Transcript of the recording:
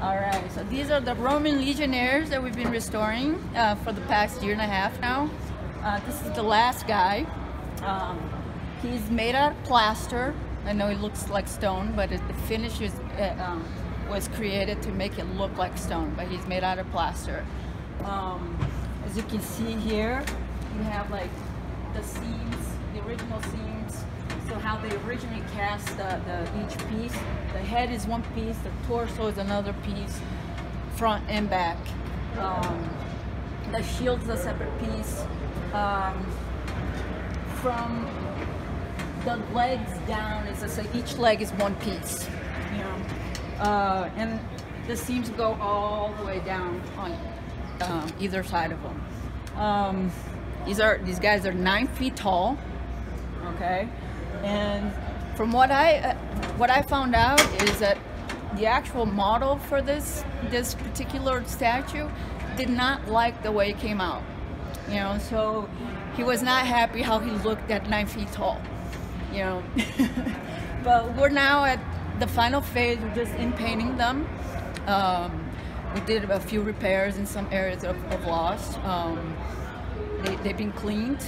All right, so these are the Roman Legionnaires that we've been restoring for the past year and a half now. This is the last guy. He's made out of plaster. I know it looks like stone, but the finish was created to make it look like stone, but he's made out of plaster. As you can see here, you have like the seams, the original seams. So how they originally cast each piece. The head is one piece, the torso is another piece, front and back. The shield is a separate piece. From the legs down, it's just like each leg is one piece. You know, and the seams go all the way down on either side of them. These guys are 9 feet tall. Okay. And from what I found out is that the actual model for this particular statue did not like the way it came out. You know, so he was not happy how he looked at 9 feet tall. You know, but we're now at the final phase. We're just in painting them. We did a few repairs in some areas of loss. They've been cleaned.